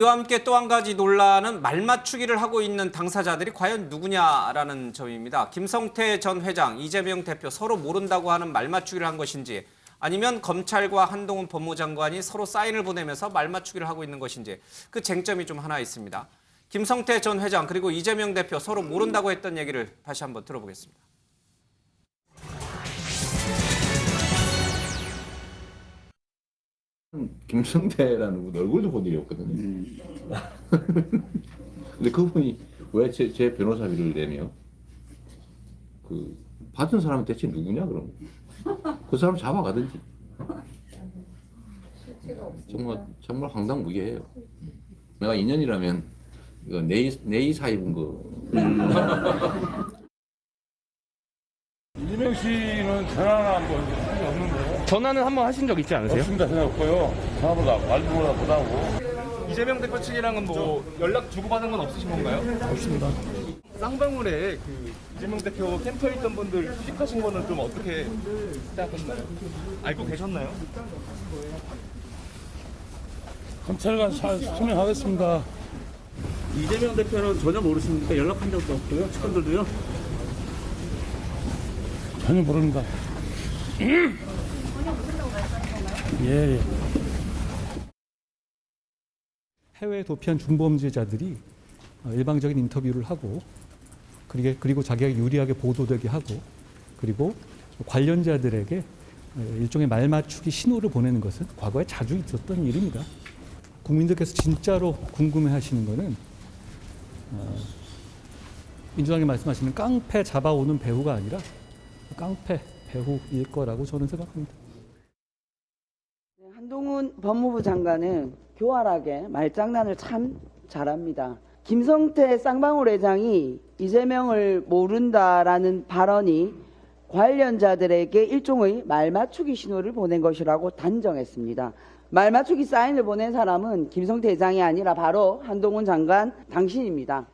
이와 함께 또 한 가지 논란은 말맞추기를 하고 있는 당사자들이 과연 누구냐라는 점입니다. 김성태 전 회장, 이재명 대표 서로 모른다고 하는 말맞추기를 한 것인지 아니면 검찰과 한동훈 법무장관이 서로 사인을 보내면서 말맞추기를 하고 있는 것인지 그 쟁점이 좀 하나 있습니다. 김성태 전 회장 그리고 이재명 대표 서로 모른다고 했던 얘기를 다시 한번 들어보겠습니다. 김성태라는 분 얼굴도 본 일이 없거든요. 근데 그분이 왜 제 변호사비를 내며 그 받은 사람은 대체 누구냐 그럼 그 사람 잡아가든지. 정말 황당무계해요. 내가 인연이라면 이거 내이 사입은 거. 이재명 씨는 전화나 한번 한적 없는데. 전화는 한번 하신 적 있지 않으세요? 없습니다. 전화 없고요. 전화보다 말보다 못하고. 이재명 대표 측이랑은 뭐 연락 주고받은 건 없으신 건가요? 없습니다. 쌍방울에 그 이재명 대표 캠프에 있던 분들 휴직하신 거는 좀 어떻게 생각하시나요? 알고 계셨나요? 검찰관 수명하겠습니다. 이재명 대표는 전혀 모르십니까? 연락한 적도 없고요. 측근들도요. 전혀 모릅니다. 예. 해외에 도피한 중범죄자들이 일방적인 인터뷰를 하고 그리고 자기가 유리하게 보도되게 하고 그리고 관련자들에게 일종의 말맞추기 신호를 보내는 것은 과거에 자주 있었던 일입니다. 국민들께서 진짜로 궁금해하시는 것은 민주당이 말씀하시는 깡패 잡아오는 배후가 아니라 깡패 배후일 거라고 저는 생각합니다. 한동훈 법무부 장관은 교활하게 말장난을 참 잘합니다. 김성태 쌍방울 회장이 이재명을 모른다라는 발언이 관련자들에게 일종의 말맞추기 신호를 보낸 것이라고 단정했습니다. 말맞추기 사인을 보낸 사람은 김성태 회장이 아니라 바로 한동훈 장관 당신입니다.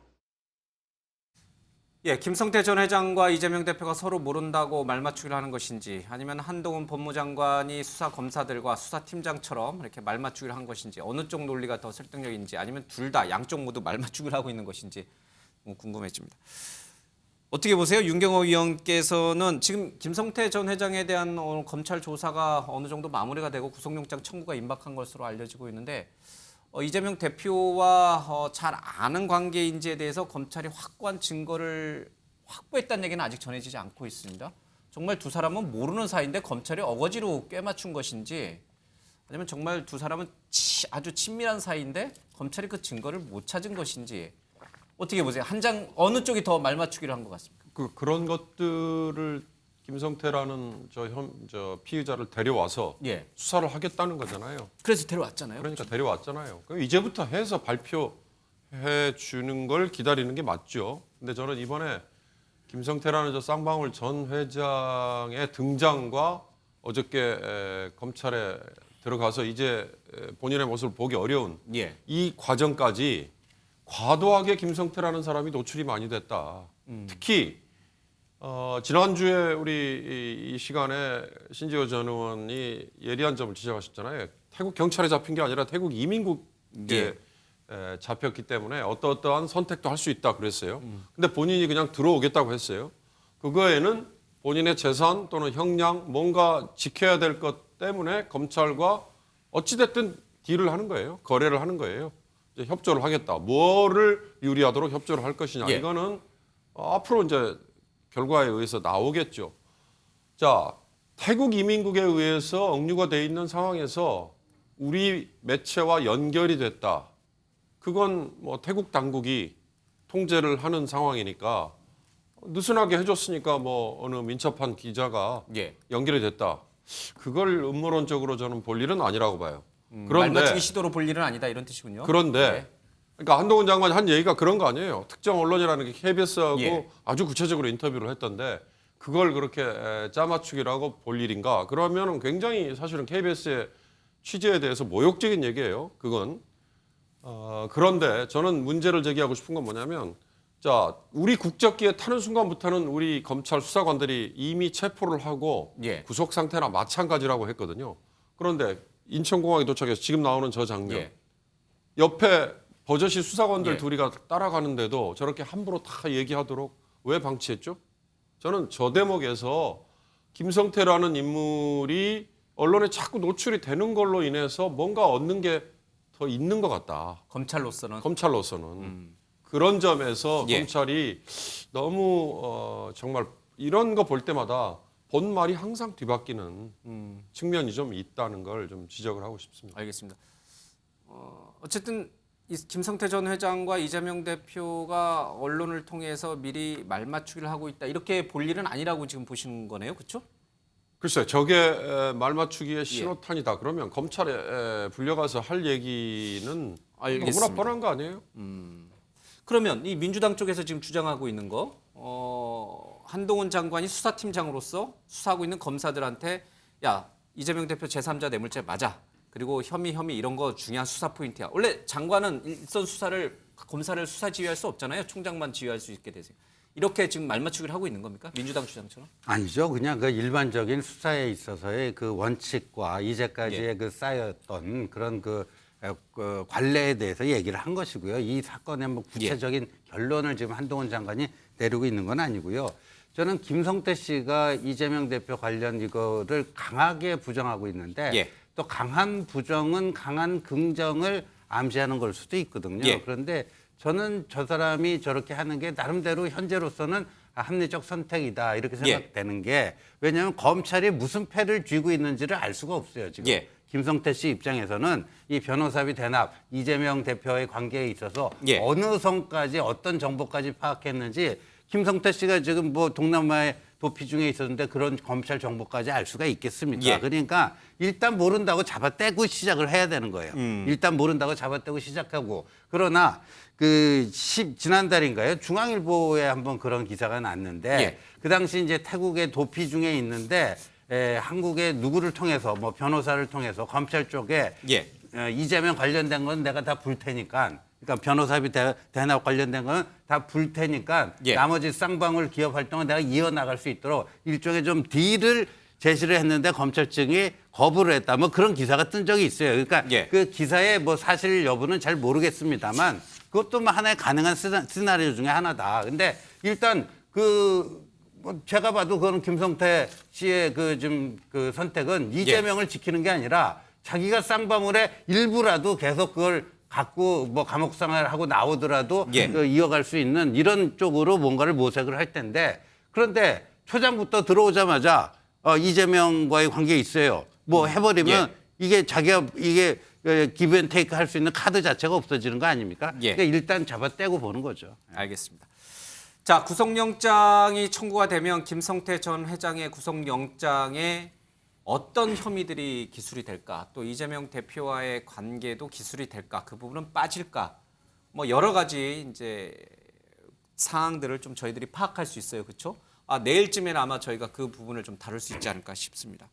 예, 김성태 전 회장과 이재명 대표가 서로 모른다고 말맞추기를 하는 것인지 아니면 한동훈 법무장관이 수사 검사들과 수사팀장처럼 이렇게 말맞추기를 한 것인지 어느 쪽 논리가 더 설득력인지 아니면 둘 다 양쪽 모두 말맞추기를 하고 있는 것인지 궁금해집니다. 어떻게 보세요? 윤경호 위원께서는 지금 김성태 전 회장에 대한 검찰 조사가 어느 정도 마무리가 되고 구속영장 청구가 임박한 것으로 알려지고 있는데 이재명 대표와 잘 아는 관계인지에 대해서 검찰이 확고한 증거를 확보했다는 얘기는 아직 전해지지 않고 있습니다. 정말 두 사람은 모르는 사이인데 검찰이 어거지로 꿰맞춘 것인지 아니면 정말 두 사람은 아주 친밀한 사이인데 검찰이 그 증거를 못 찾은 것인지 어떻게 보세요? 한 장 어느 쪽이 더 말맞추기를 한 것 같습니까? 그런 것들을 김성태라는 저 피의자를 데려와서 예. 수사를 하겠다는 거잖아요. 그래서 데려왔잖아요. 그러니까 데려왔잖아요. 그럼 이제부터 해서 발표해 주는 걸 기다리는 게 맞죠. 근데 저는 이번에 김성태라는 저 쌍방울 전 회장의 등장과 어저께 검찰에 들어가서 이제 본인의 모습을 보기 어려운 예. 이 과정까지 과도하게 김성태라는 사람이 노출이 많이 됐다. 특히 지난주에 우리 이 시간에 신지호 전 의원이 예리한 점을 지적하셨잖아요. 태국 경찰에 잡힌 게 아니라 태국 이민국에 잡혔기 때문에 어떠한 선택도 할 수 있다 그랬어요. 근데 본인이 그냥 들어오겠다고 했어요. 그거에는 본인의 재산 또는 형량 뭔가 지켜야 될 것 때문에 검찰과 어찌됐든 딜을 하는 거예요. 거래를 하는 거예요. 이제 협조를 하겠다. 뭐를 유리하도록 협조를 할 것이냐. 예. 이거는 앞으로 이제 결과에 의해서 나오겠죠. 자, 태국 이민국에 의해서 억류가 돼 있는 상황에서 우리 매체와 연결이 됐다. 그건 뭐 태국 당국이 통제를 하는 상황이니까 느슨하게 해줬으니까 뭐 어느 민첩한 기자가 예. 연결이 됐다. 그걸 음모론적으로 저는 볼 일은 아니라고 봐요. 그런데 말맞추기 시도로 볼 일은 아니다 이런 뜻이군요. 그런데 네. 그러니까 한동훈 장관이 한 얘기가 그런 거 아니에요. 특정 언론이라는 게 KBS하고 예. 아주 구체적으로 인터뷰를 했던데 그걸 그렇게 짜맞추기라고 볼 일인가? 그러면 굉장히 사실은 KBS의 취재에 대해서 모욕적인 얘기예요. 그건. 그런데 저는 문제를 제기하고 싶은 건 뭐냐면 자, 우리 국적기에 타는 순간부터는 우리 검찰 수사관들이 이미 체포를 하고 예. 구속 상태나 마찬가지라고 했거든요. 그런데 인천공항에 도착해서 지금 나오는 저 장면. 예. 옆에 버젓이 수사관들 예. 둘이가 따라가는데도 저렇게 함부로 다 얘기하도록 왜 방치했죠? 저는 저 대목에서 김성태라는 인물이 언론에 자꾸 노출이 되는 걸로 인해서 뭔가 얻는 게 더 있는 것 같다. 검찰로서는 검찰로서는 그런 점에서 예. 검찰이 너무 정말 이런 거 볼 때마다 본말이 항상 뒤바뀌는 측면이 좀 있다는 걸 좀 지적을 하고 싶습니다. 알겠습니다. 어쨌든 이 김성태 전 회장과 이재명 대표가 언론을 통해서 미리 말맞추기를 하고 있다 이렇게 볼 일은 아니라고 지금 보시는 거네요, 그렇죠? 글쎄요, 저게 말맞추기의 신호탄이다. 그러면 검찰에 불려가서 할 얘기는 알겠습니다. 너무나 뻔한 거 아니에요? 그러면 이 민주당 쪽에서 지금 주장하고 있는 거 한동훈 장관이 수사팀장으로서 수사하고 있는 검사들한테 야 이재명 대표 제3자 뇌물죄 맞아. 그리고 혐의 이런 거 중요한 수사 포인트야. 원래 장관은 일선 수사를 검사를 수사 지휘할 수 없잖아요. 총장만 지휘할 수 있게 되세요. 이렇게 지금 말맞추기를 하고 있는 겁니까? 민주당 주장처럼? 아니죠. 그냥 그 일반적인 수사에 있어서의 그 원칙과 이제까지의 그 쌓였던 그런 그 관례에 대해서 얘기를 한 것이고요. 이 사건의 뭐 구체적인 결론을 지금 한동훈 장관이 내리고 있는 건 아니고요. 저는 김성태 씨가 이재명 대표 관련 이거를 강하게 부정하고 있는데 또 강한 부정은 강한 긍정을 암시하는 걸 수도 있거든요. 그런데 저는 저 사람이 저렇게 하는 게 나름대로 현재로서는 합리적 선택이다 이렇게 생각되는 게 왜냐하면 검찰이 무슨 패를 쥐고 있는지를 알 수가 없어요. 지금 김성태 씨 입장에서는 이 변호사비 대납 이재명 대표의 관계에 있어서 어느 선까지 어떤 정보까지 파악했는지 김성태 씨가 지금 뭐 동남아의 도피 중에 있었는데 그런 검찰 정보까지 알 수가 있겠습니까? 그러니까 일단 모른다고 잡아떼고 시작을 해야 되는 거예요. 일단 모른다고 잡아떼고 시작하고 그러나 지난달인가요? 중앙일보에 한번 그런 기사가 났는데 그 당시 이제 태국의 도피 중에 있는데 한국의 누구를 통해서 뭐 변호사를 통해서 검찰 쪽에 이재명 관련된 건 내가 다 불 테니까 그러니까 변호사비 대납 관련된 건 다 불 테니까 나머지 쌍방울 기업 활동은 내가 이어나갈 수 있도록 일종의 좀 딜을 제시를 했는데 검찰 측이 거부를 했다. 뭐 그런 기사가 뜬 적이 있어요. 그러니까 그 기사의 뭐 사실 여부는 잘 모르겠습니다만 그것도 뭐 하나의 가능한 시나리오 중에 하나다. 근데 일단 뭐 제가 봐도 그건 김성태 씨의 지금 선택은 이재명을 지키는 게 아니라 자기가 쌍방울의 일부라도 계속 그걸 갖고 뭐 감옥 생활하고 나오더라도 이어갈 수 있는 이런 쪽으로 뭔가를 모색을 할 텐데 그런데 초장부터 들어오자마자 이재명과의 관계 있어요. 뭐 해버리면 이게 자기가 이게 기브앤테이크 할 수 있는 카드 자체가 없어지는 거 아닙니까? 그러니까 일단 잡아떼고 보는 거죠. 알겠습니다. 자, 구속영장이 청구가 되면 김성태 전 회장의 구속영장에 어떤 혐의들이 기술이 될까? 또 이재명 대표와의 관계도 기술이 될까? 그 부분은 빠질까? 뭐 여러 가지 이제 사항들을 좀 저희들이 파악할 수 있어요. 그렇죠? 내일쯤에는 아마 저희가 그 부분을 좀 다룰 수 있지 않을까 싶습니다.